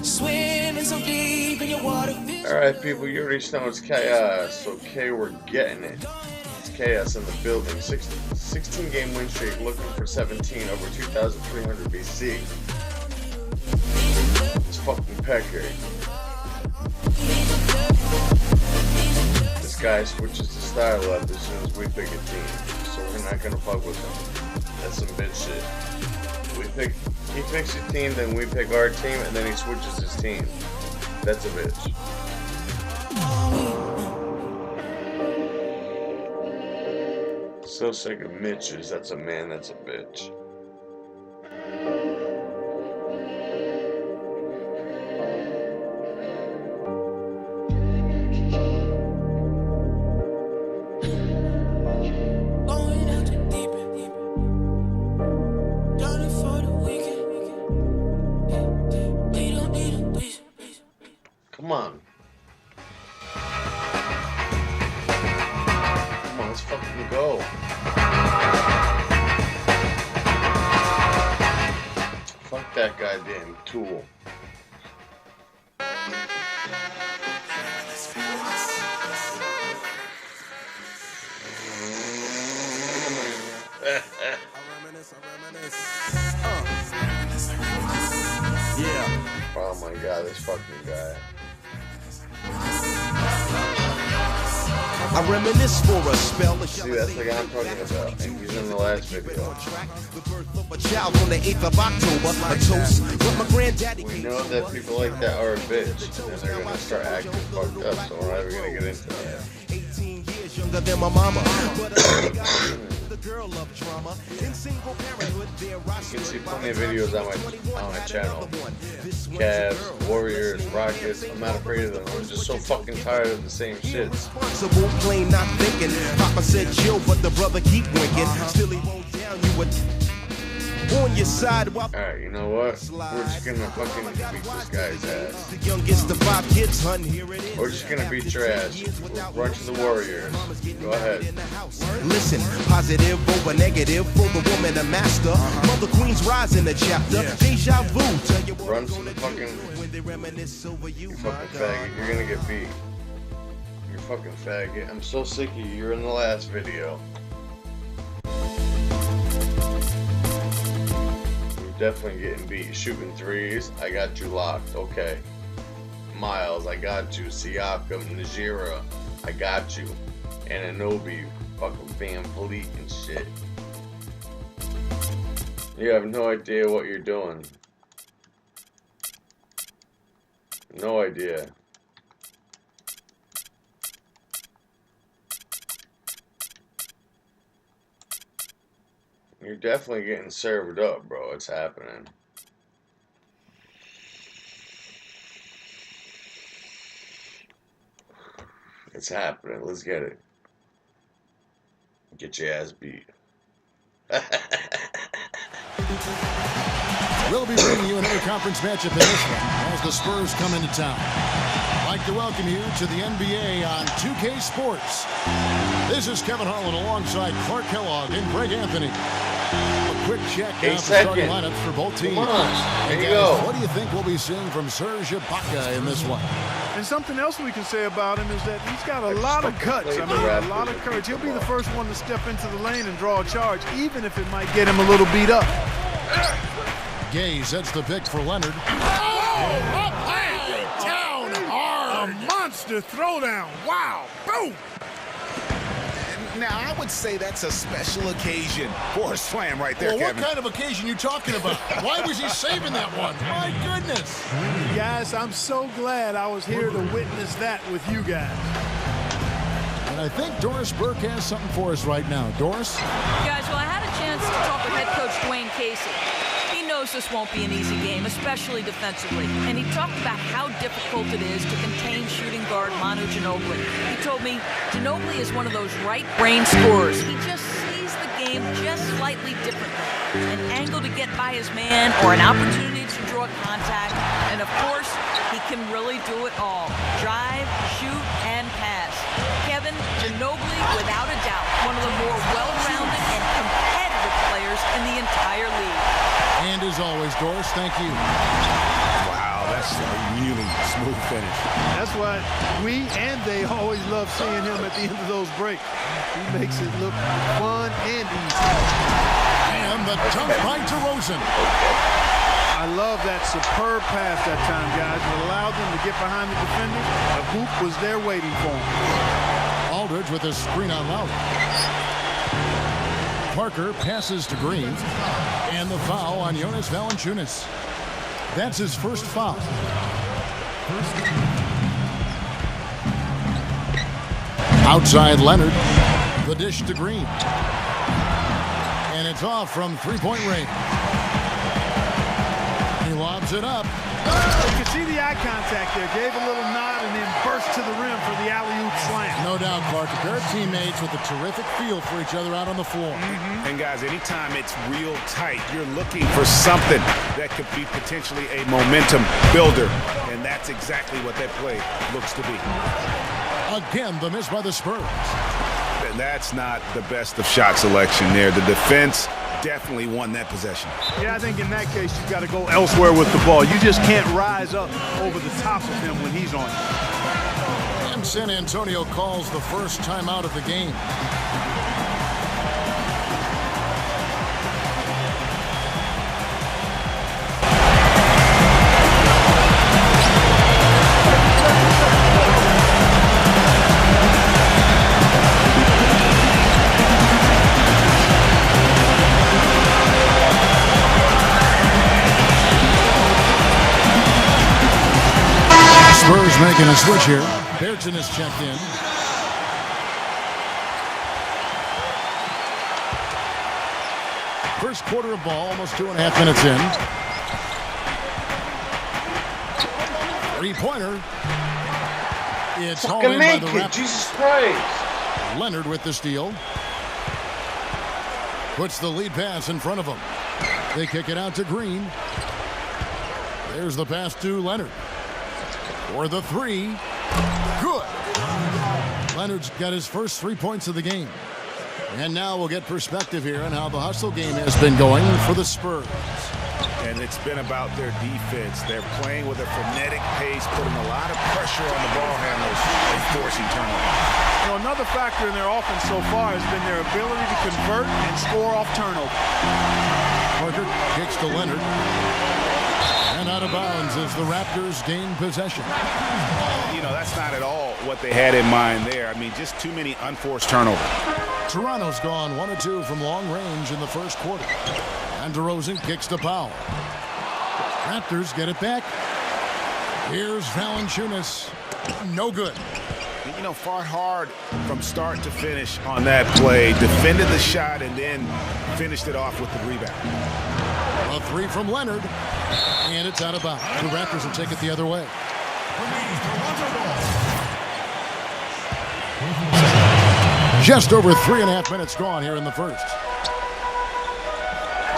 Swimming so deep in your water. Alright, people, you already know it's chaos. So, K, we're getting it. It's chaos in the building. 16-game win streak, looking for 17 over 2,300 BC. It's fucking Pecker. This guy switches the style up as soon as we pick a team, so we're not gonna fuck with him. That's some bitch shit. He picks his team, then we pick our team, and then he switches his team. That's a bitch. So sick of Mitches. That's a man, that's a bitch. Come on. Come on, let's fucking go. Fuck that goddamn tool. Yeah. Oh my god, this fucking guy. I reminisce for a spell. See, that's the guy I'm talking about, and he's in the last video. We know that people like that are a bitch, and they're gonna start acting fucked up, so we're not even gonna get into that. 18 years younger than my mama. The girl of drama in single parenthood. You can see plenty of videos on my channel. Cavs, Warriors, Rockets. I'm not afraid of them. I'm just so fucking tired of the same shit. Responsible, plain not thinking. Papa said chill, but the brother keep winking. Still he won't down you with on your side. Alright, you know what? We're just gonna fucking beat this guy's ass. The youngest of 5 kids, hun, here it is. We're just gonna beat your ass. Run to the Warriors. Go ahead. Listen, positive over negative for the woman a master. Mother Queen's rise in the chapter. Deja vu. Tell you what run to the fucking. You fucking faggot. You're gonna get beat. You fucking faggot. I'm so sick of you. You're in the last video. Definitely getting beat. Shooting threes. I got you locked. Okay. Miles, I got you. Siakam, Najira, I got you. Ananobi, fucking Van Vliet and shit. You have no idea what you're doing. No idea. You're definitely getting served up, bro. It's happening. It's happening. Let's get it. Get your ass beat. We'll be bringing you another conference matchup in this one as the Spurs come into town. I'd like to welcome you to the NBA on 2K Sports. This is Kevin Harlan alongside Clark Kellogg and Greg Anthony. A quick check now for starting lineups for both teams. Come on. There you go. go. What do you think we'll be seeing from Serge Ibaka in this one? And something else we can say about him is that he's got a lot of guts. I mean, a lot of courage. He'll be the first one to step into the lane and draw a charge, even if it might get him a little beat up. Gay sets the pick for Leonard. Down hard. A monster throwdown. Wow. Boom. Now, I would say that's a special occasion for a slam right there, Well, Kevin. what kind of occasion you talking about? Why was he saving that one? My goodness. Guys, I'm so glad I was here to witness that with you guys. And I think Doris Burke has something for us right now. Doris? Guys, well, I had a chance to talk with head coach Dwayne Casey. He knows this won't be an easy game, especially defensively. And he talked about how difficult it is to contain shooting guard Manu Ginobili. He told me Ginobili is one of those right brain scorers. He just sees the game just slightly differently. An angle to get by his man or an opportunity to draw contact. And of course, he can really do it all. Drive, shoot, and pass. Kevin, Ginobili, without a doubt, one of the more well-rounded and competitive players in the entire league. And as always, Doris, thank you. Wow, That's a really smooth finish. That's why we and they always love seeing him at the end of those breaks. He makes it look fun and easy. And the dunk by DeRozan. I love that superb pass that time, guys. It allowed them to get behind the defenders. The hoop was there waiting for him. Aldridge with a screen on Lowry. Parker passes to Green. And the foul on Jonas Valanciunas. That's his first foul. Outside Leonard. The dish to Green. And it's off from three-point range. He lobs it up. You can see the eye contact there. Gave a little nod and then burst to the rim for the alley-oop slam. No doubt, Clark. A pair of teammates with a terrific feel for each other out on the floor. And guys, anytime it's real tight, you're looking for something that could be potentially a momentum builder. And that's exactly what that play looks to be. Again, the miss by the Spurs. And that's not the best of shot selection there. The defense definitely won that possession. Yeah, I think in that case, you've got to go elsewhere with the ball. You just can't rise up over the top of him when he's on it. And San Antonio calls the first timeout of the game. Spurs making a switch here. Berton is checked in. First quarter of ball, almost 2.5 minutes in. Three-pointer. It's hauled in by the Raptors. Jesus Christ. Leonard with the steal. Puts the lead pass in front of him. They kick it out to Green. There's the pass to Leonard. For the three. Good. Leonard's got his first 3 points of the game. And now we'll get perspective here on how the hustle game has been going for the Spurs. And it's been about their defense. They're playing with a frenetic pace, putting a lot of pressure on the ball handlers and forcing turnovers. You know, another factor in their offense so far has been their ability to convert and score off turnover. Parker kicks to Leonard. And out of bounds as the Raptors gain possession. You know, that's not at all what they had in mind there. I mean, just too many unforced turnovers. Toronto's gone 1 of 2 from long range in the first quarter. And DeRozan kicks to Powell. Raptors get it back. Here's Valanciunas. No good. You know, fought hard from start to finish on that play. Defended the shot and then finished it off with the rebound. A three from Leonard. And it's out of bounds. The Raptors will take it the other way. Just over 3.5 minutes gone here in the first.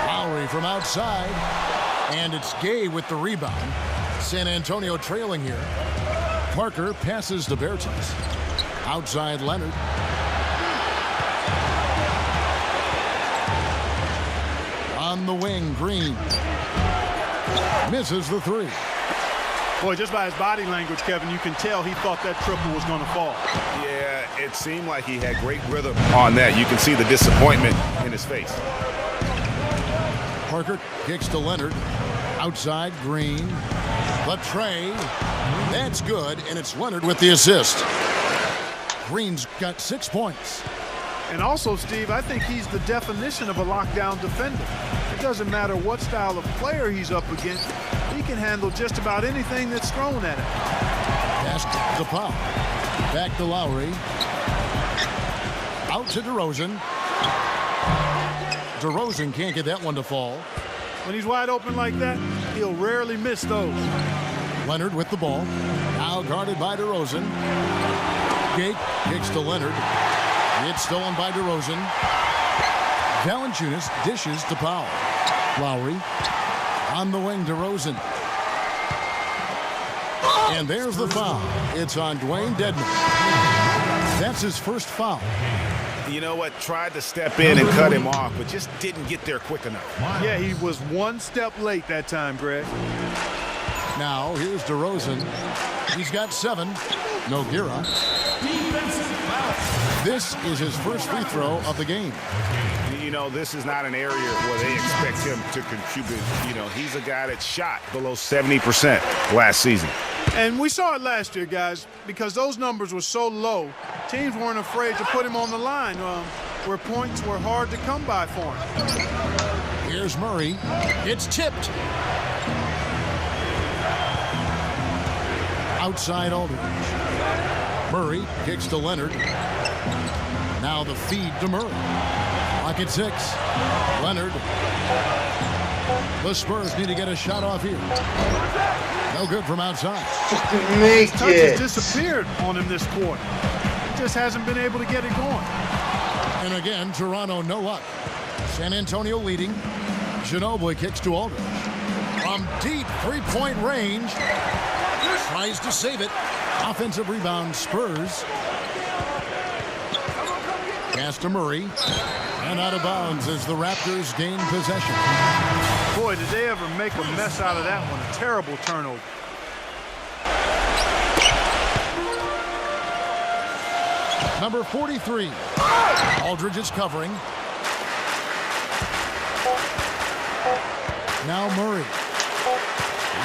Lowry from outside. And it's Gay with the rebound. San Antonio trailing here. Parker passes to Bertens. Outside Leonard. On the wing, Green. Misses the three. Boy, just by his body language, Kevin, you can tell he thought that triple was going to fall. Yeah, it seemed like he had great rhythm on that. You can see the disappointment in his face. Parker kicks to Leonard. Outside, Green. The tray. That's good, and it's Leonard with the assist. Green's got 6 points. And also, Steve, I think he's the definition of a lockdown defender. It doesn't matter what style of player he's up against. He can handle just about anything that's thrown at him. Pass to Powell. Back to Lowry. Out to DeRozan. DeRozan can't get that one to fall. When he's wide open like that, he'll rarely miss those. Leonard with the ball. Now guarded by DeRozan. Gate kicks to Leonard. It's stolen by DeRozan. Valanciunas dishes to Powell. Lowry. On the wing, DeRozan. And there's the foul. It's on Dwayne Dedmon. That's his first foul. You know what? Tried to step in and cut him off, but just didn't get there quick enough. Yeah, he was one step late that time, Greg. Now, here's DeRozan. He's got 7. Nogueira. This is his first free throw of the game. You know, this is not an area where they expect him to contribute. You know, he's a guy that shot below 70% last season. And we saw it last year, guys, because those numbers were so low, teams weren't afraid to put him on the line where points were hard to come by for him. Here's Murray. It's tipped. Outside Aldridge. Murray kicks to Leonard. Now the feed to Murray. Clock at 6. Leonard. The Spurs need to get a shot off here. No good from outside. Make His touches disappeared on him this quarter. He just hasn't been able to get it going. And again, Toronto no luck. San Antonio leading. Ginobili kicks to Aldridge. From deep three-point range. Tries to save it. Offensive rebound, Spurs. Pass to Murray. And out of bounds as the Raptors gain possession. Boy, did they ever make a mess out of that one. A terrible turnover. Number 43. Aldridge is covering. Now Murray.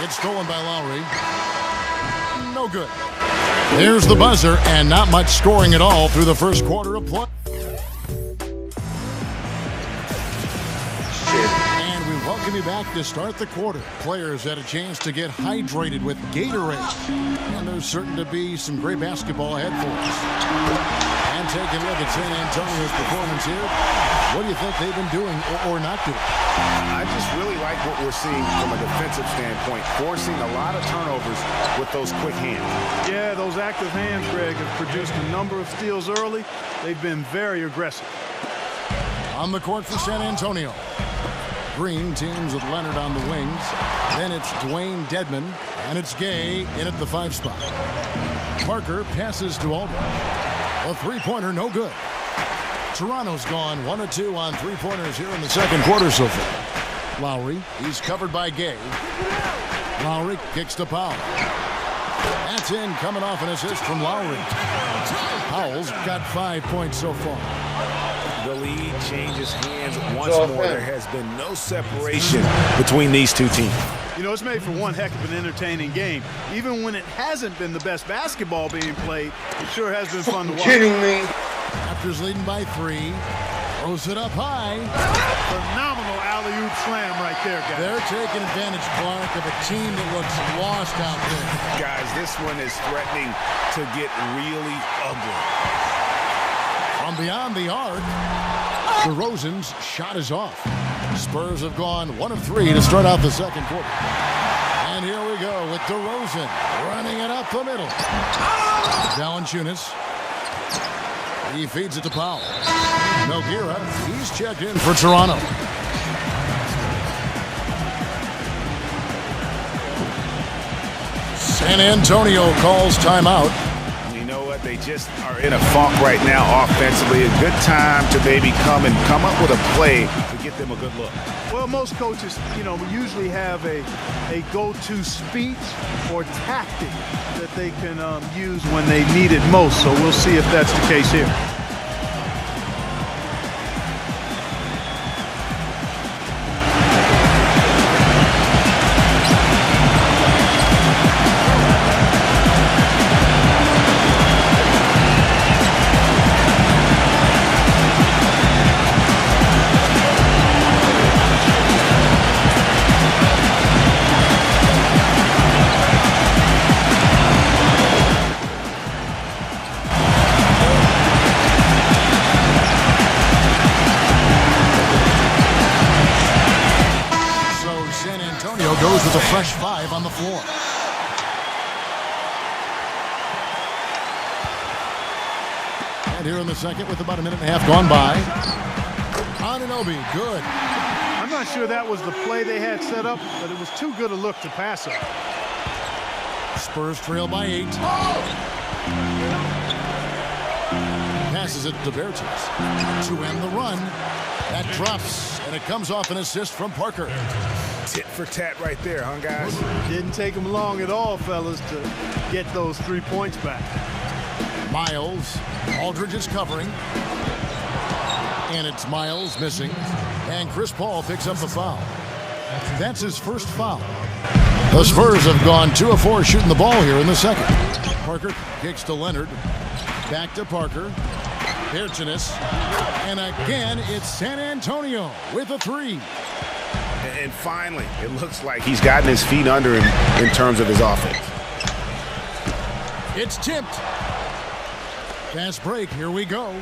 It's stolen by Lowry. No good. There's the buzzer, and not much scoring at all through the first quarter of play. And we welcome you back to start the quarter. Players had a chance to get hydrated with Gatorade. And there's certain to be some great basketball ahead for us. And take a look at San Antonio's performance here. What do you think they've been doing or not doing? I just really like what we're seeing from a defensive standpoint, forcing a lot of turnovers with those quick hands. Yeah, those active hands, Greg, have produced a number of steals early. They've been very aggressive. On the court for San Antonio. Green teams with Leonard on the wings. Then it's Dwayne Dedman, and it's Gay in at the 5 spot. Parker passes to Aldridge. A three-pointer, no good. Toronto's gone 1 of 2 on three-pointers here in the second quarter so far. Lowry, he's covered by Gay. Lowry kicks to Powell. That's in, coming off an assist from Lowry. Powell's got 5 points so far. The lead changes hands once more. There has been no separation between these two teams. You know, it's made for one heck of an entertaining game. Even when it hasn't been the best basketball being played, it sure has been fun to watch. Kidding me? Raptors leading by 3. Throws it up high. Phenomenal alley-oop slam right there, guys. They're taking advantage, Clark, of a team that looks lost out there. Guys, this one is threatening to get really ugly. From beyond the arc, DeRozan's shot is off. Spurs have gone 1 of 3 to start out the second quarter. And here we go with DeRozan running it up the middle. Valanciunas. He feeds it to Powell. Nogueira, he's checked in for Toronto. San Antonio calls timeout. You know what? They just are in a funk right now offensively. A good time to maybe come up with a play to get them a good look. Well, most coaches, you know, usually have a go-to speech or tactic that they can use when they need it most. So we'll see if that's the case here. Goes with a fresh 5 on the floor. And here in the second with about a minute and a half gone by. Anunoby, good. I'm not sure that was the play they had set up, but it was too good a look to pass up. Spurs trail by 8. Passes it to Bertans to end the run. That drops, and it comes off an assist from Parker. Tit for tat right there, huh, guys? Didn't take him long at all, fellas, to get those 3 points back. Miles, Aldridge is covering. And it's Miles missing. And Chris Paul picks up the foul. That's his first foul. The Spurs have gone 2 of 4 shooting the ball here in the second. Parker kicks to Leonard. Back to Parker. Hirchines. And again, it's San Antonio with a 3. And finally, it looks like he's gotten his feet under him in terms of his offense. It's tipped. Fast break. Here we go.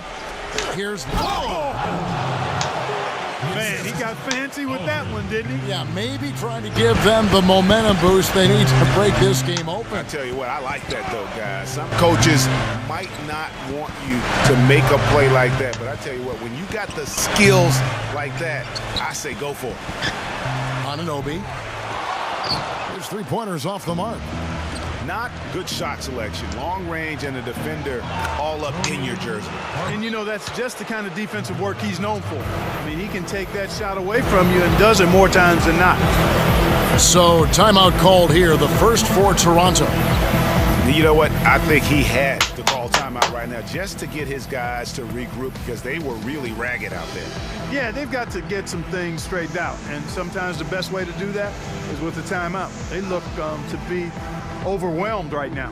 Here's... Oh! Man, he got fancy with that one, didn't he? Yeah, maybe trying to give them the momentum boost they need to break this game open. I tell you what, I like that, though, guys. Some coaches might not want you to make a play like that, but I tell you what, when you got the skills like that, I say go for it. Anunoby. His 3-pointers off the mark. Not good shot selection, long range, and a defender all up in your jersey. And, you know, that's just the kind of defensive work he's known for. I mean, he can take that shot away from you and does it more times than not. So, timeout called here, the first for Toronto. You know what? I think he had to call timeout right now just to get his guys to regroup because they were really ragged out there. Yeah, they've got to get some things straightened out. And sometimes the best way to do that is with a timeout. They look to be overwhelmed right now.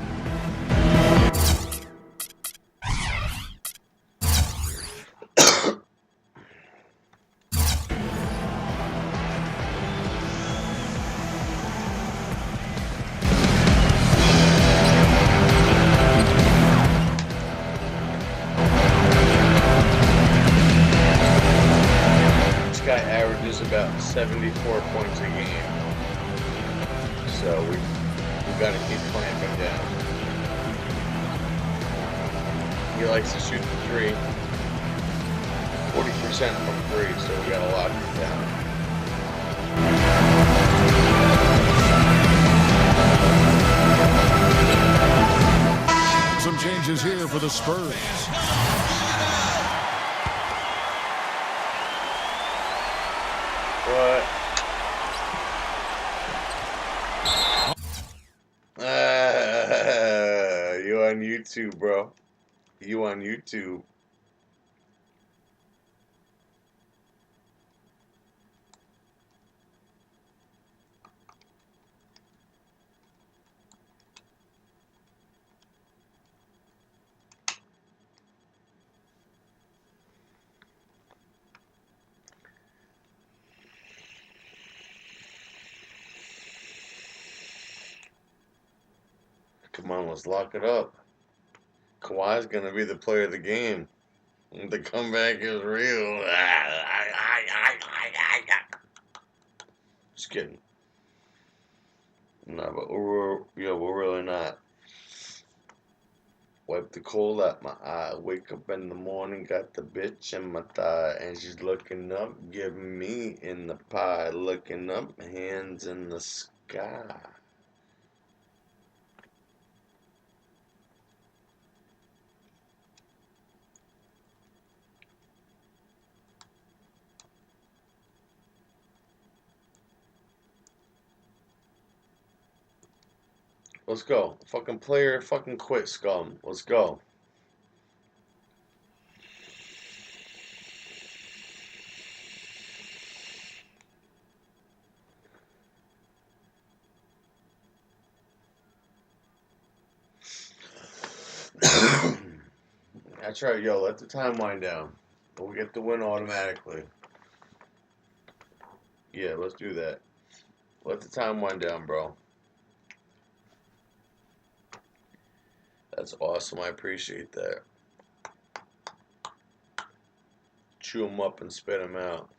This guy averages about 74 points a game. So we've got to keep clamping down. He likes to shoot the 3. 40% from 3, so we got to lock it down. Some changes here for the Spurs. What? You on YouTube, bro. You on YouTube. Come on, let's lock it up. Kawhi's gonna be the player of the game. The comeback is real. Just kidding. No, but we're really not. Wipe the cold out my eye. Wake up in the morning, got the bitch in my thigh, and she's looking up, giving me in the pie. Looking up, hands in the sky. Let's go. Fucking player, fucking quit, scum. Let's go. That's right, yo. Let the time wind down. We'll get the win automatically. Yeah, let's do that. Let the time wind down, bro. That's awesome. I appreciate that. Chew them up and spit them out.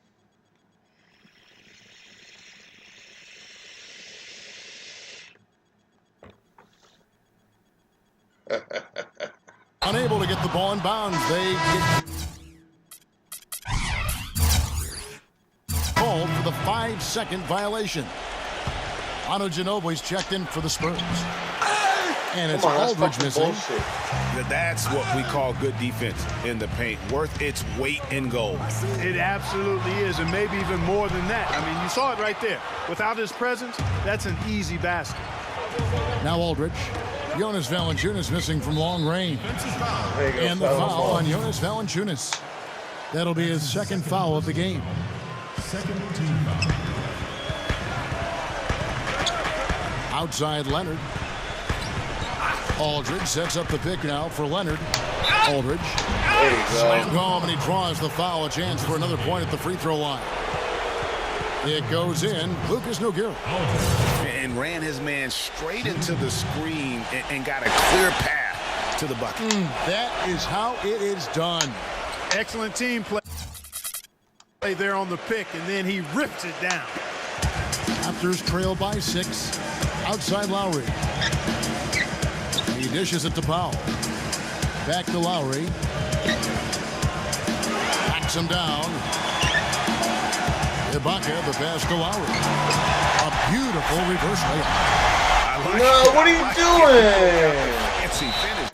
Unable to get the ball in bounds. They get called for the 5-second violation. Ginobili's checked in for the Spurs. And it's Come on, that's Aldridge fucking missing. bullshit. That's what we call good defense in the paint. Worth its weight in gold. It absolutely is, and maybe even more than that. I mean, you saw it right there. Without his presence, that's an easy basket. Now Aldridge. Jonas Valanciunas missing from long range. There you go, And the fellas. foul on Jonas Valanciunas. That'll be his second foul of the game. Outside Leonard. Aldridge sets up the pick now for Leonard. Aldridge. There you Slam go. home, and he draws the foul. A chance for another point at the free throw line. It goes in. Lucas Nogueira. And ran his man straight into the screen and got a clear path to the bucket. That is how it is done. Excellent team play there on the pick, and then he rips it down. Raptors trail by 6. Outside Lowry. He dishes it to Powell. Back to Lowry. Backs him down. Ibaka, the pass to Lowry. A beautiful reverse layup. No, what are you doing? Fancy finish.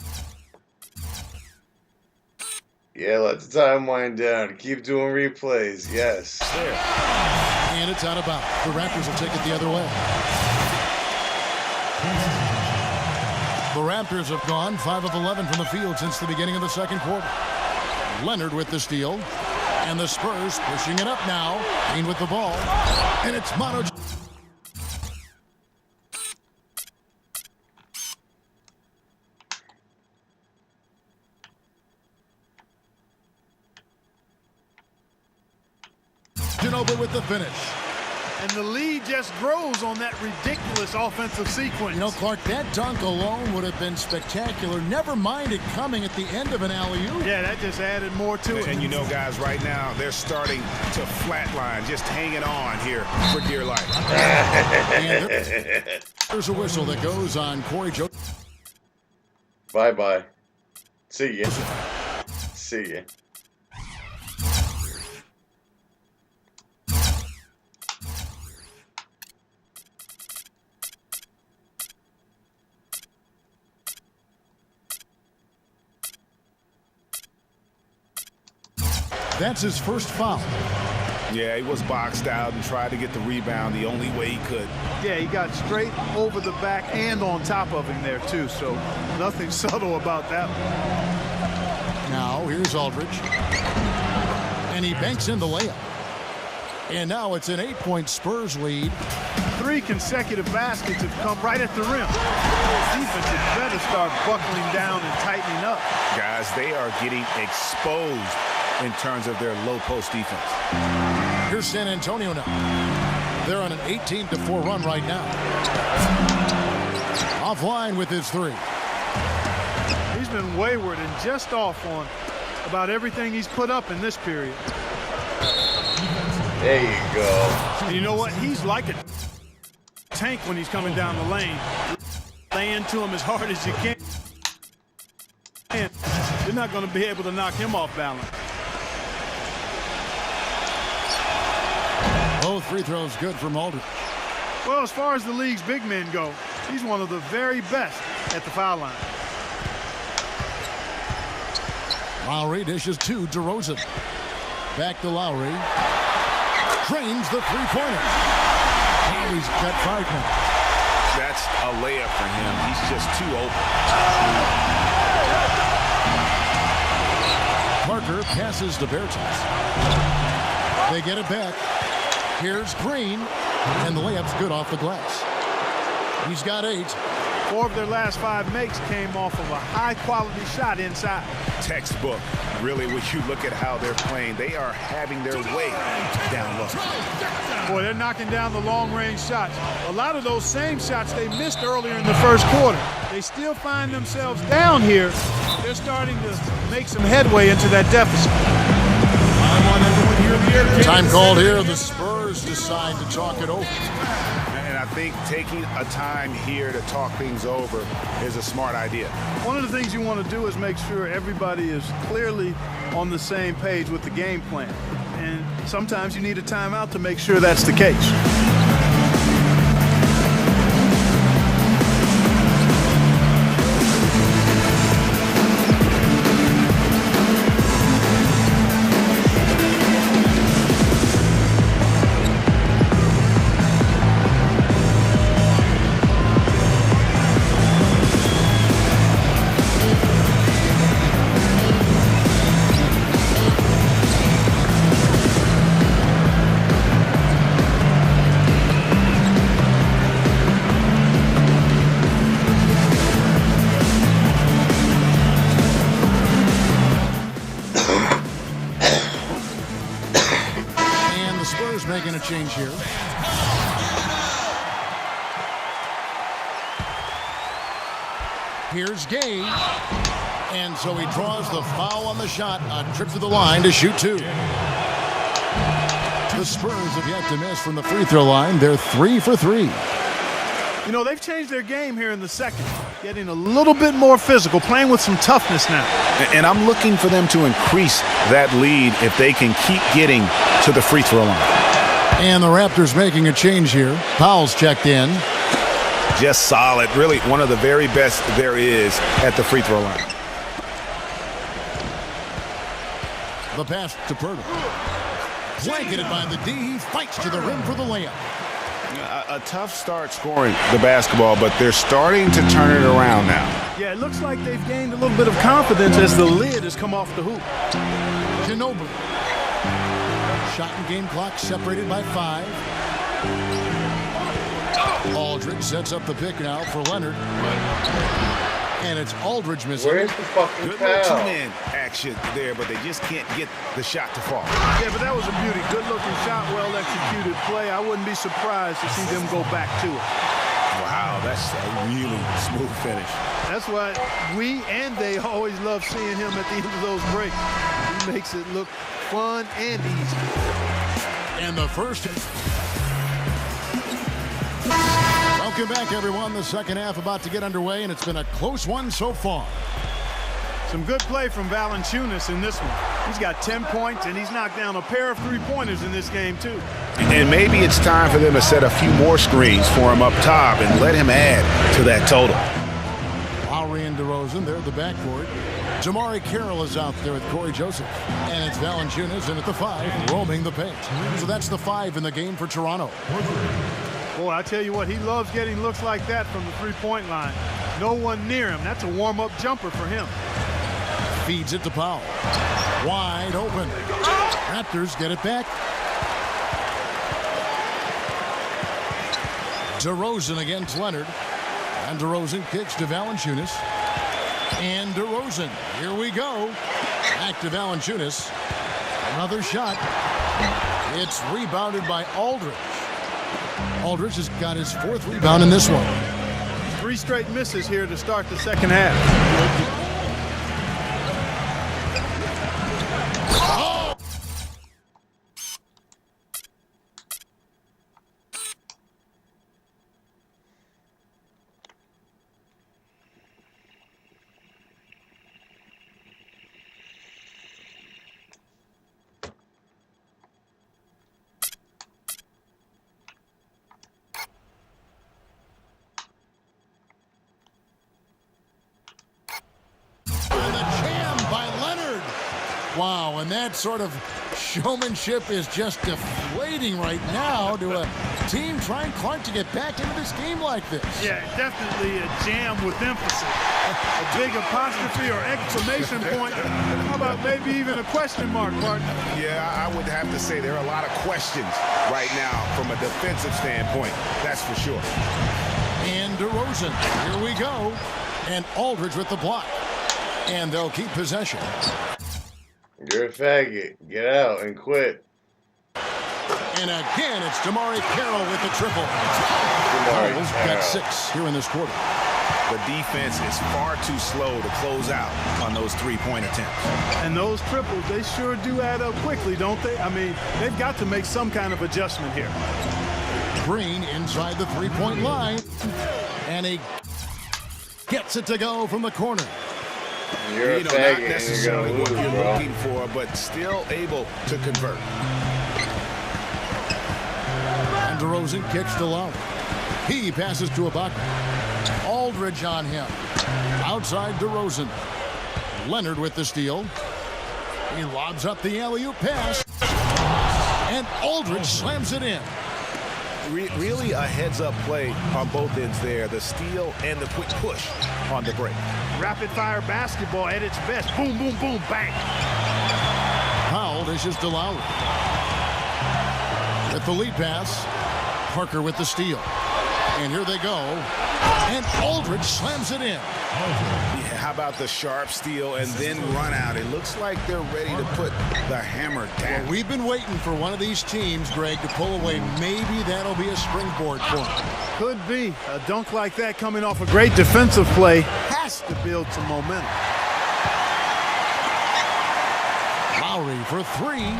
Yeah, let the time wind down. Keep doing replays. Yes. And it's out of bounds. The Raptors will take it the other way. The Raptors have gone 5 of 11 from the field since the beginning of the second quarter. Leonard with the steal. And the Spurs pushing it up now. Kane with the ball. And it's Mono. Ginobili with the finish. And the lead just grows on that ridiculous offensive sequence. You know, Clark, that dunk alone would have been spectacular. Never mind it coming at the end of an alley-oop. Yeah, that just added more to it. And you know, guys, right now, they're starting to flatline, just hanging on here for dear life. And there's a whistle that goes on Corey Joe. Bye-bye. See ya. See ya. That's his first foul. Yeah, he was boxed out and tried to get the rebound the only way he could. Yeah, he got straight over the back and on top of him there, too. So nothing subtle about that one. Now, here's Aldridge. And he banks in the layup. And now it's an 8-point Spurs lead. 3 consecutive baskets have come right at the rim. Defense had better start buckling down and tightening up. Guys, they are getting exposed in terms of their low post defense. Here's San Antonio now. They're on an 18-4 run right now. Offline with his 3. He's been wayward and just off on about everything he's put up in this period. There you go. And you know what? He's like a tank when he's coming down the lane. Lay into him as hard as you can. And you're not going to be able to knock him off balance. Both free throws good from Aldridge. Well, as far as the league's big men go, he's one of the very best at the foul line. Lowry dishes to DeRozan. Back to Lowry. Drains the three-pointer. Lowry's got 5 now. That's a layup for him. He's just too open. Parker passes to Bertans. They get it back. Here's Green. And the layup's good off the glass. He's got 8. 4 of their last 5 makes came off of a high-quality shot inside. Textbook. Really, when you look at how they're playing, they are having their way down low. Boy, they're knocking down the long-range shots. A lot of those same shots they missed earlier in the first quarter. They still find themselves down here. They're starting to make some headway into that deficit. Time called here. The Spurs decide to talk it over. And I think taking a time here to talk things over is a smart idea. One of the things you want to do is make sure everybody is clearly on the same page with the game plan. And sometimes you need a timeout to make sure that's the case. Here's Gay. And so he draws the foul on the shot. A trip to the line to shoot 2. The Spurs have yet to miss from the free throw line. They're 3 for 3. You know, they've changed their game here in the second. Getting a little bit more physical, playing with some toughness now. And I'm looking for them to increase that lead if they can keep getting to the free throw line. And the Raptors making a change here. Powell's checked in. Just solid. Really one of the very best there is at the free throw line. The pass to Purtle. Blanketed by the D. He fights to the rim for the layup. A tough start scoring the basketball, but they're starting to turn it around now. Yeah, it looks like they've gained a little bit of confidence as the lid has come off the hoop. Ginobili. Shot and game clock separated by 5. Aldridge sets up the pick now for Leonard. And it's Aldridge missing. Where's the fucking Good foul? little two-man action there, but they just can't get the shot to fall. Yeah, but that was a beauty. Good-looking shot, well-executed play. I wouldn't be surprised to see them go back to it. Wow, that's a really smooth finish. That's why we and they always love seeing him at the end of those breaks. He makes it look fun and easy. And the first. Welcome back, everyone. The second half about to get underway, and it's been a close one so far. Some good play from Valanciunas in this one. He's got 10 points, and he's knocked down a pair of three-pointers in this game, too. And maybe it's time for them to set a few more screens for him up top and let him add to that total. Lowry and DeRozan, they're at the backcourt. Jamari Carroll is out there with Corey Joseph. And it's Valanciunas in at the 5, roaming the paint. So that's the 5 in the game for Toronto. Boy, I tell you what, he loves getting looks like that from the three-point line. No one near him. That's a warm-up jumper for him. Feeds it to Powell. Wide open. Raptors get it back. DeRozan against Leonard. And DeRozan kicks to Valanciunas. And DeRozan. Here we go. Back to Valanciunas. Another shot. It's rebounded by Aldridge. Aldridge has got his 4th rebound in this one. 3 straight misses here to start the second half. Wow, and that sort of showmanship is just deflating right now to a team trying Clark to get back into this game like this. Yeah, definitely a jam with emphasis. A big apostrophe or exclamation point. How about maybe even a question mark, partner? Yeah, I would have to say there are a lot of questions right now from a defensive standpoint. That's for sure. And DeRozan, here we go. And Aldridge with the block. And they'll keep possession. You're a faggot. Get out and quit. And again, it's Jamari Carroll with the triple. Carroll's got 6 here in this quarter. The defense is far too slow to close out on those three-point attempts. And those triples, they sure do add up quickly, don't they? I mean, they've got to make some kind of adjustment here. Green inside the three-point line. And he gets it to go from the corner. You're a not faggot necessarily and you're what gonna lose, you're bro. looking for, but still able to convert. And DeRozan kicks to Lowry. He passes to Ibaka. Aldridge on him. Outside DeRozan. Leonard with the steal. He lobs up the alley-oop pass. And Aldridge slams it in. Really a heads-up play on both ends there. The steal and the quick push on the break. Rapid-fire basketball at its best. Boom, boom, boom, bang. Powell dishes to Lowry. With the lead pass. Parker with the steal. And here they go. And Aldridge slams it in. Yeah, how about the sharp steal and then run out? It looks like they're ready to put the hammer down. Well, we've been waiting for one of these teams, Greg, to pull away. Maybe that'll be a springboard for them. Could be. A dunk like that coming off a great defensive play has to build some momentum. Lowry for three.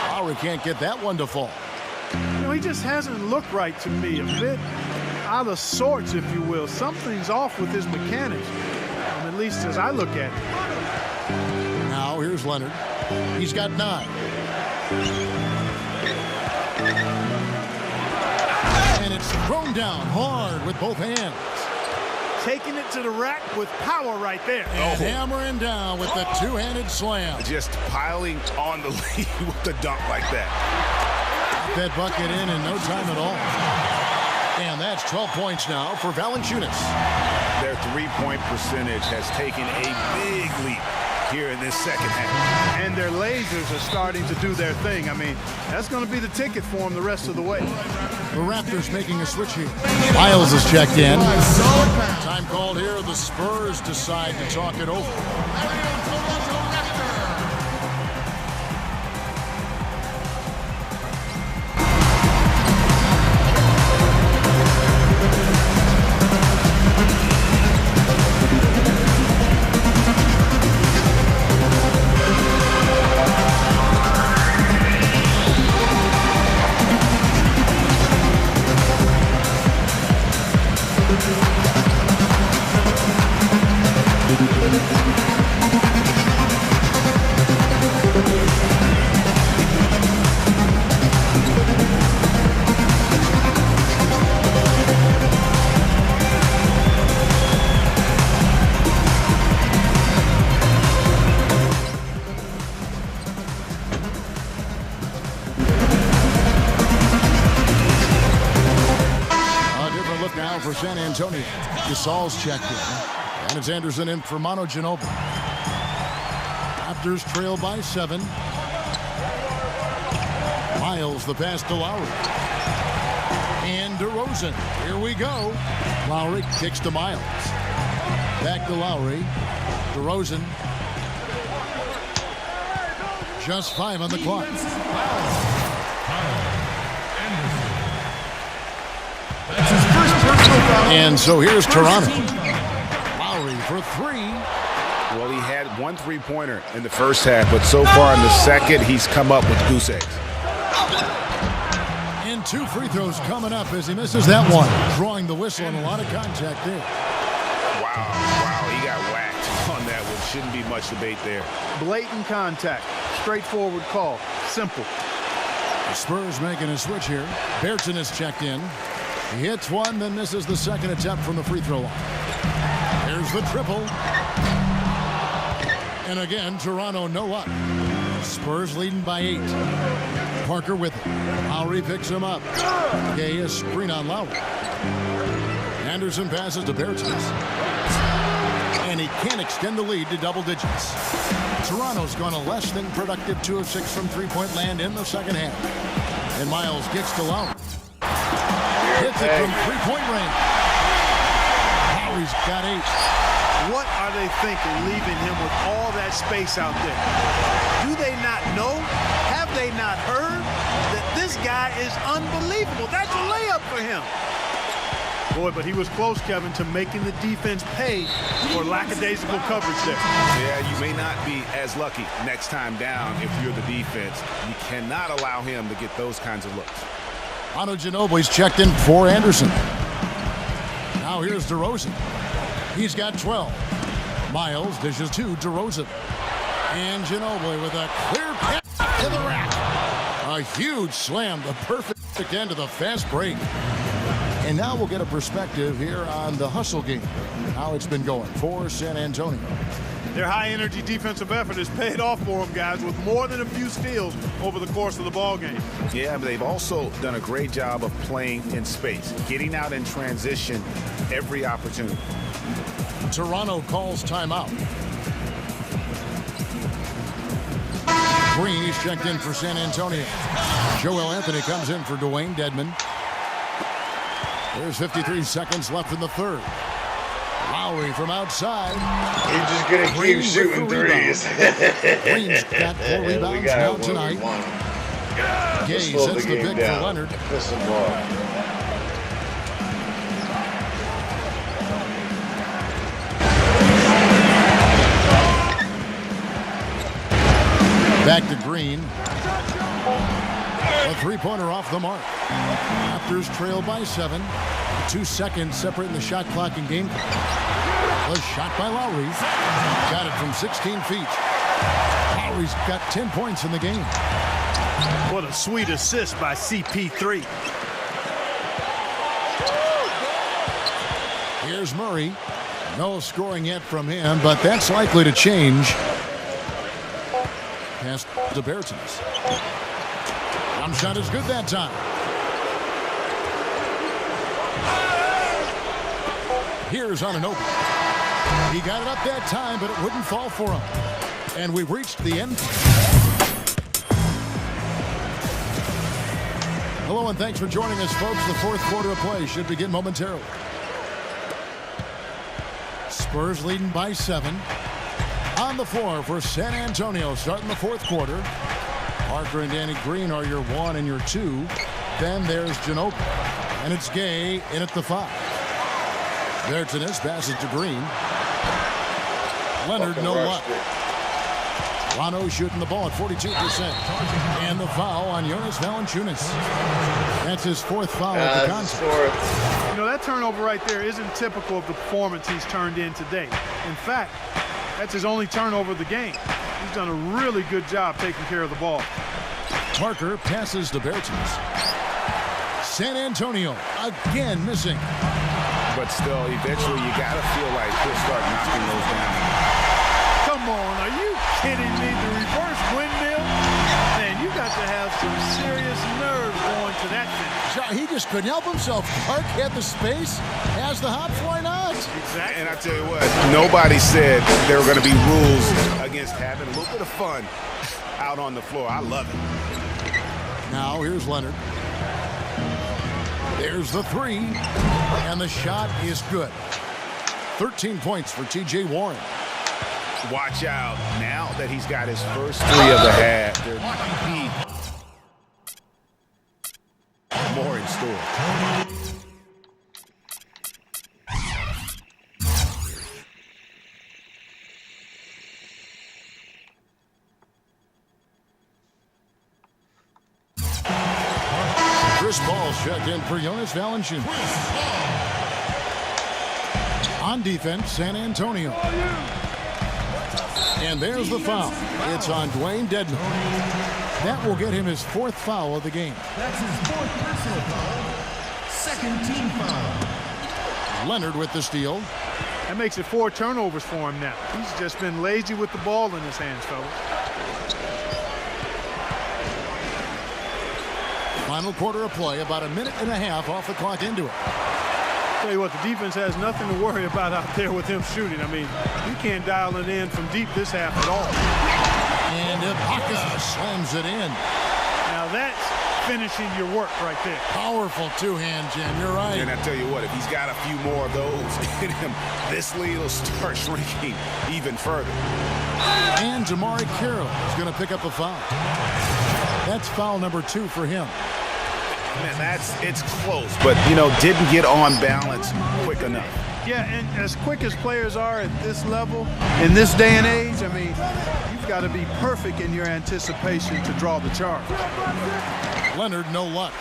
Lowry can't get that one to fall. You know, he just hasn't looked right to me. A bit out of sorts, if you will. Something's off with his mechanics, at least as I look at it. Now here's Leonard. He's got 9. And it's thrown down hard with both hands. Taking it to the rack with power right there. And hammering down with the two-handed slam. Just piling on the lead with the dunk like that. Got that bucket in no time at all. And that's 12 points now for Valanciunas. Their three-point percentage has taken a big leap here in this second half. And their lasers are starting to do their thing. I mean, that's going to be the ticket for them the rest of the way. The Raptors making a switch here. Miles is checked in. Time called here. The Spurs decide to talk it over. For San Antonio, Gasol's checked in, and it's Anderson in for Manu Ginobili. Raptors trail by 7. Miles the pass to Lowry, and DeRozan. Here we go. Lowry kicks to Miles. Back to Lowry. DeRozan. Just 5 on the clock. And so here's Toronto. Lowry for 3. Well, he had 1 3-pointer in the first half, but so far in the second, he's come up with goose eggs. And 2 free throws coming up as he misses that one. Drawing the whistle and a lot of contact there. Wow, he got whacked on that one. Shouldn't be much debate there. Blatant contact. Straightforward call. Simple. The Spurs making a switch here. Berton is checked in. He hits one, then misses the second attempt from the free throw line. Here's the triple. And again, Toronto no up. Spurs leading by 8. Parker with it. Lowry picks him up. Gay a screen on Lowry. Anderson passes to Bertans. And he can't extend the lead to double digits. Toronto's gone a less than productive 2 of 6 from three-point land in the second half. And Miles gets to Lowry. Hits it from three-point range. Lowry's got 8. What are they thinking leaving him with all that space out there? Do they not know? Have they not heard that this guy is unbelievable? That's a layup for him. Boy, but he was close, Kevin, to making the defense pay for lackadaisical coverage there. Yeah, you may not be as lucky next time down if you're the defense. You cannot allow him to get those kinds of looks. Manu Ginobili's checked in for Anderson. Now here's DeRozan. He's got 12. Miles dishes to DeRozan. And Ginobili with a clear pass to the rack. A huge slam, the perfect end of the fast break. And now we'll get a perspective here on the hustle game, how it's been going for San Antonio. Their high-energy defensive effort has paid off for them, guys, with more than a few steals over the course of the ball game. Yeah, but they've also done a great job of playing in space, getting out in transition every opportunity. Toronto calls timeout. Green is checked in for San Antonio. Joel Anthony comes in for Dwayne Dedmon. There's 53 seconds left in the third. Lowry from outside. He's just going to keep shooting threes. Green's got 4 rebounds now tonight. Gay sets the pick for Leonard. Green. A three-pointer off the mark. Raptors trail by 7. 2 seconds separating the shot clock and game. A shot by Lowry. Got it from 16 feet. Lowry's got 10 points in the game. What a sweet assist by CP3. Here's Murray. No scoring yet from him, but that's likely to change. Pass to Bertans. Jump shot is good that time. Here's on an open. He got it up that time, but it wouldn't fall for him. And we've reached the end. Hello and thanks for joining us, folks. The fourth quarter of play should begin momentarily. Spurs leading by 7. On the floor for San Antonio starting the fourth quarter. Parker and Danny Green are your 1 and your 2. Then there's Ginobili. And it's Gay in at the 5. Bertans passes to Green. Leonard, no luck. Rondo shooting the ball at 42%. And the foul on Jonas Valanciunas. That's his 4th foul at the contest. You know, that turnover right there isn't typical of the performance he's turned in today. In fact, that's his only turnover of the game. He's done a really good job taking care of the ball. Parker passes to Bertans. San Antonio again missing. But still, eventually you got to feel like he'll start knocking those down. Come on, are you kidding me? The reverse windmill? Man, you got to have some serious nerve going to that finish. He just couldn't help himself. Clark had the space, has the hops, why not? Exactly. And I tell you what, nobody said there were going to be rules against having a little bit of fun out on the floor. I love it. Now here's Leonard. There's the 3, and the shot is good. 13 points for T.J. Warren. Watch out. Now that he's got his first 3 of the half, there might be more in store. Chris Paul checked in for Jonas Valanciunas. On defense, San Antonio. And there's the foul. It's on Dwayne Dedmon. That will get him his 4th foul of the game. That's his 4th personal foul. 2nd team foul. Leonard with the steal. That makes it 4 turnovers for him now. He's just been lazy with the ball in his hands, fellas. Final quarter of play, about a minute and a half off the clock into it. Tell you what, the defense has nothing to worry about out there with him shooting. I mean, he can't dial it in from deep this half at all. And Ibaka slams it in. Now that's finishing your work right there. Powerful 2-hand jam, you're right. And I tell you what, if he's got a few more of those in him, this lead will start shrinking even further. And Jamari Carroll is going to pick up a foul. That's foul number 2 for him. Man, it's close, but, you know, didn't get on balance quick enough. Yeah, and as quick as players are at this level, in this day and age, I mean, you've got to be perfect in your anticipation to draw the charge. Leonard, no luck.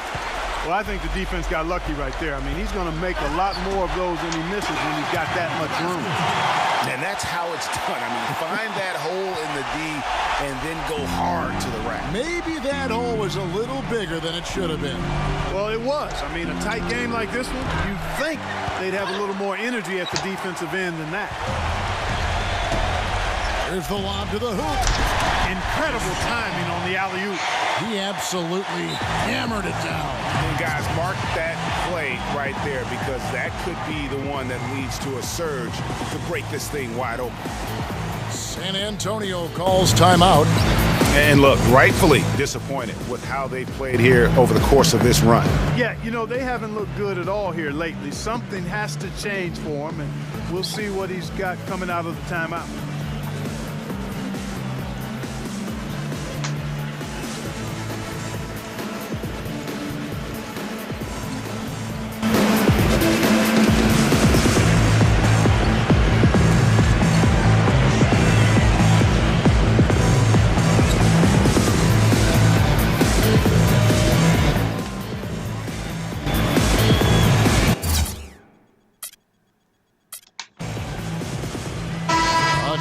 Well, I think the defense got lucky right there. I mean, he's going to make a lot more of those than he misses when he's got that much room. And that's how it's done. I mean, find that hole in the D and then go hard to the rack. Maybe that hole was a little bigger than it should have been. Well, it was. I mean, a tight game like this one, you'd think they'd have a little more energy at the defensive end than that. There's the lob to the hoop. Incredible timing on the alley-oop. He absolutely hammered it down. And guys, mark that play right there because that could be the one that leads to a surge to break this thing wide open. San Antonio calls timeout. And look, rightfully disappointed with how they played here over the course of this run. Yeah, you know, they haven't looked good at all here lately. Something has to change for him, and we'll see what he's got coming out of the timeout.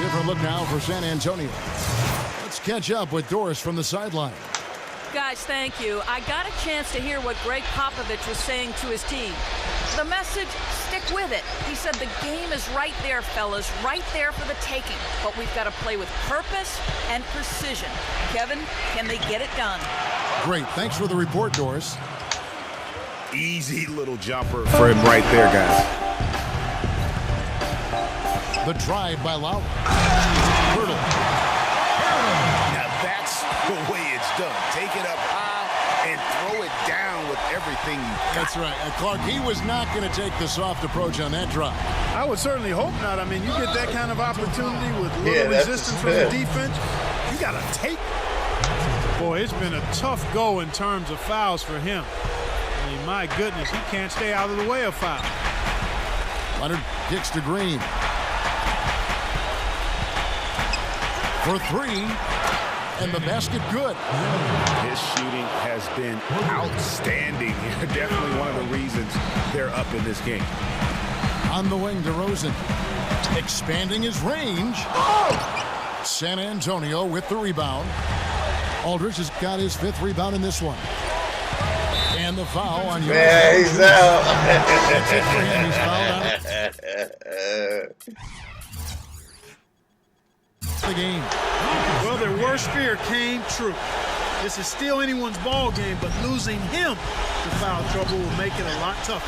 different look now for San Antonio. Let's catch up with Doris from the sideline. Guys, thank you. I got a chance to hear what Greg Popovich was saying to his team. The message, stick with it. He said the game is right there, fellas, right there for the taking. But we've got to play with purpose and precision. Kevin, can they get it done? Great. Thanks for the report, Doris. Easy little jumper for him right there, guys. The drive by Lowry. Hurdle. Now that's the way it's done. Take it up high and throw it down with everything you got. That's right. Clark, he was not going to take the soft approach on that drive. I would certainly hope not. I mean, you get that kind of opportunity with little resistance from the defense, you got to take it. Boy, it's been a tough go in terms of fouls for him. I mean, my goodness, he can't stay out of the way of foul. Leonard kicks to Green. For three, and the basket good. His shooting has been outstanding. Definitely one of the reasons they're up in this game. On the wing, DeRozan, expanding his range. San Antonio with the rebound. Aldridge has got his 5th rebound in this one. And the foul on your. Yeah, he's out. That's it for him. He's fouled out. The game. Well, their worst fear came true. This is still anyone's ball game, but losing him to foul trouble will make it a lot tougher.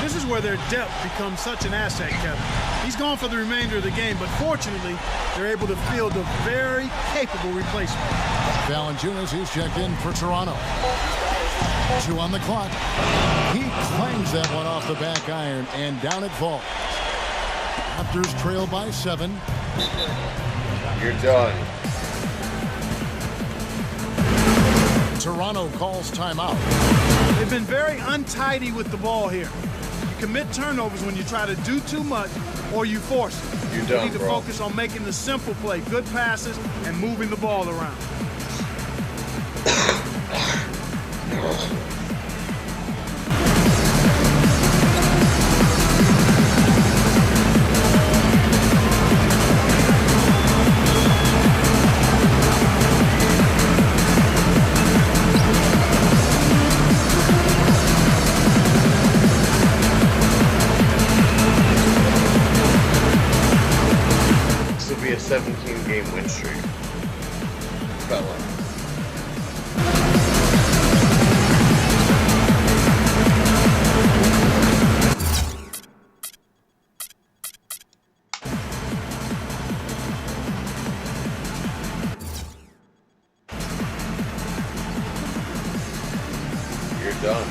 This is where their depth becomes such an asset, Kevin. He's gone for the remainder of the game, but fortunately, they're able to field a very capable replacement. Valanciunas, he's checked in for Toronto. 2 on the clock. He clangs that one off the back iron, and down it falls. Raptors trail by 7. You're done. Toronto calls timeout. They've been very untidy with the ball here. You commit turnovers when you try to do too much or you force it. You're You done, need to bro. focus on making the simple play, good passes, and moving the ball around. This will be a 17-game win streak. Fella. You're done.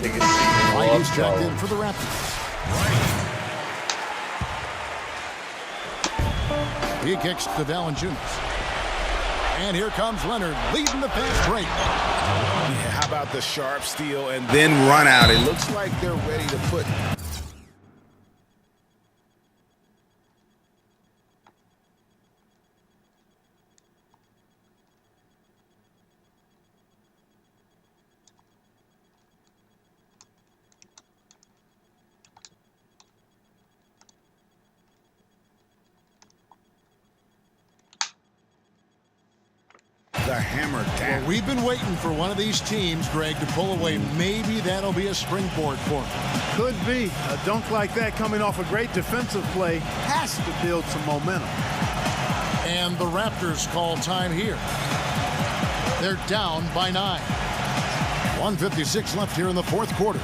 Take a seat. White is checked in for the Raptors. He kicks to Valanciunas. And here comes Leonard leading the fast break. Yeah, how about the sharp steal and then run out? It looks like they're ready to put. The hammer down. Well, we've been waiting for one of these teams, Greg, to pull away. Maybe that'll be a springboard for them. Could be. A dunk like that coming off a great defensive play has to build some momentum. And the Raptors call time here. They're down by 9. 1:56 left here in the 4th quarter.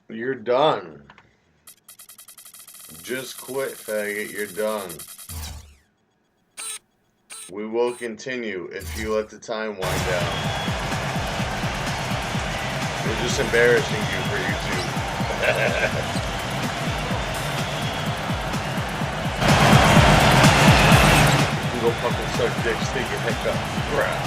You're done. Just quit, faggot. You're done. We will continue if you let the time wind down. We're just embarrassing you for YouTube. You can go fucking suck dick, stick your heck up. Crap.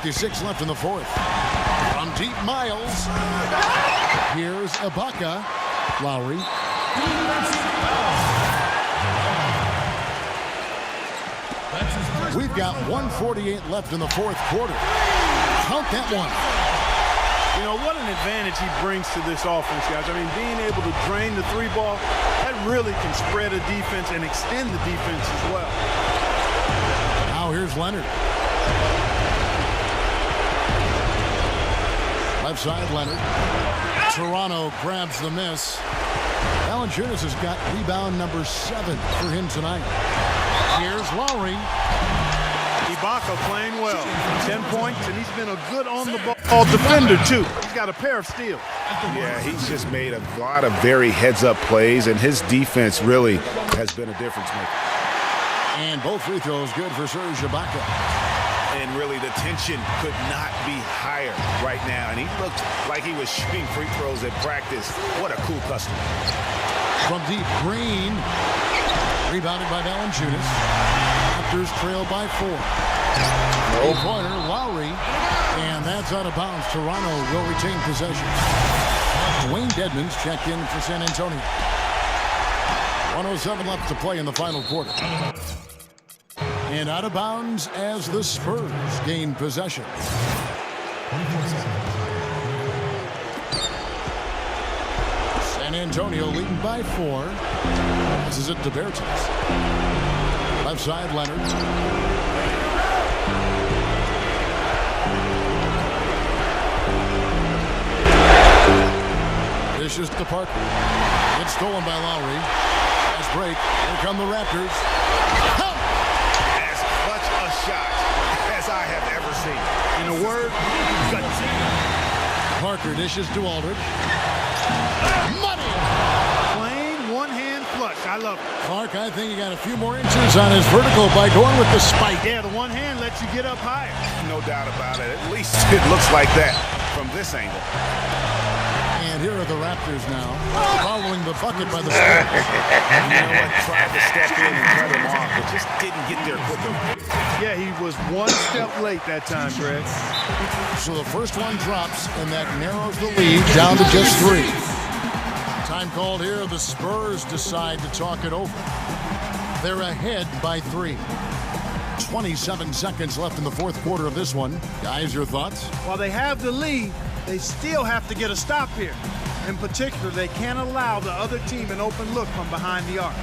1:56 left in the fourth. From deep, Miles. Here's Ibaka. Lowry. We've got 1:48 left in the fourth quarter. Count that one. You know, what an advantage he brings to this offense, guys. I mean, being able to drain the three ball, that really can spread a defense and extend the defense as well. Now here's Leonard. Left side, Leonard. Toronto grabs the miss. Valanciunas has got rebound number 7 for him tonight. Here's Lowry. Ibaka playing well. 10 points, and he's been a good on-the-ball defender, too. He's got a pair of steals. Yeah, he's just made a lot of very heads-up plays, and his defense really has been a difference maker. And both free throws good for Serge Ibaka. And really, the tension could not be higher right now. And he looked like he was shooting free throws at practice. What a cool customer. From deep, Green. Rebounded by Valanciunas. Raptors trail by 4. Three-pointer, Lowry. And that's out of bounds. Toronto will retain possession. Dwayne Dedmon's checked in for San Antonio. 1:07 left to play in the final quarter. And out of bounds as the Spurs gain possession. San Antonio leading by 4. This is it to Bertans. Left side, Leonard. Dishes to Parker. It's stolen by Lowry. Nice break. Here come the Raptors. As clutch a shot as I have ever seen. In a word, gutsy. Parker dishes to Aldridge. Money! Plain one-hand flush. I love it. Clark, I think he got a few more inches on his vertical by going with the spike. Yeah, the one hand lets you get up higher. No doubt about it. At least it looks like that from this angle. And here are the Raptors now, following the bucket by the Spurs. You know what? Tried to step in and cut him off, but just didn't get there quick enough. Yeah, he was one step late that time, Greg. So the first one drops, and that narrows the lead down to just 3. Time called here. The Spurs decide to talk it over. They're ahead by 3. 27 seconds left in the fourth quarter of this one. Guys, your thoughts? While they have the lead, they still have to get a stop here. In particular, they can't allow the other team an open look from behind the arc.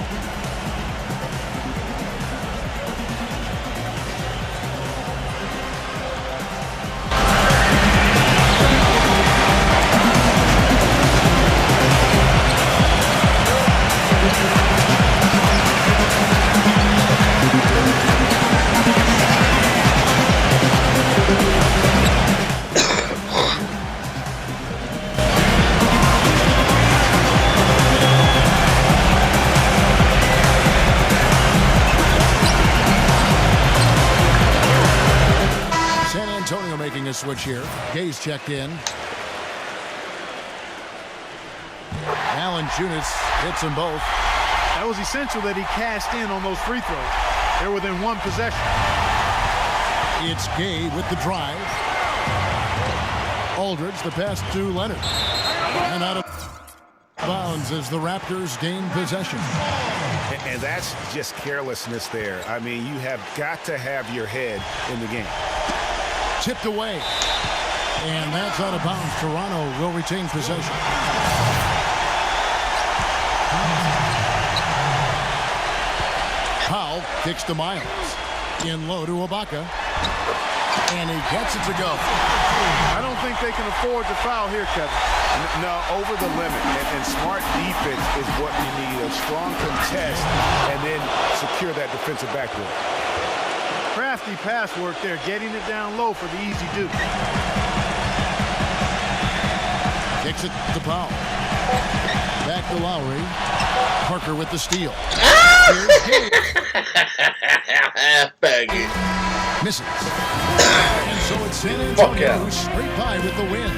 Switch here. Gay's checked in. Valanciunas hits them both. That was essential that he cashed in on those free throws. They're within one possession. It's Gay with the drive. Aldridge, the pass to Leonard. And out of bounds as the Raptors gain possession. And that's just carelessness there. I mean, you have got to have your head in the game. Tipped away. And that's out of bounds. Toronto will retain possession. Powell kicks to Miles. In low to Ibaka. And he gets it to go. I don't think they can afford to foul here, Kevin. No, over the limit. And smart defense is what you need. A strong contest and then secure that defensive backboard. Crafty pass work there, getting it down low for the easy deuce. Kicks it to Powell. Back to Lowry. Parker with the steal. Bag it. Misses. And so it's San Antonio who's straight by with the win.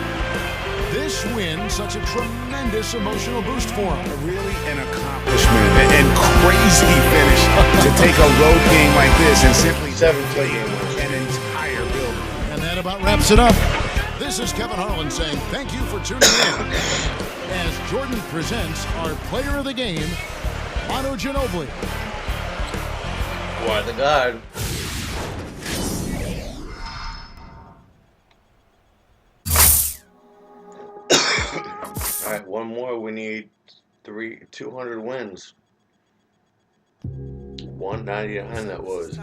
This win, such a tremendous emotional boost for him. Really an accomplishment and crazy finish to take a road game like this and simply play in an entire building. And that about wraps it up. This is Kevin Harlan saying thank you for tuning in as Jordan presents our player of the game, Manu Ginobili. Why the God? All right, one more. We need 200 wins. 199 that was.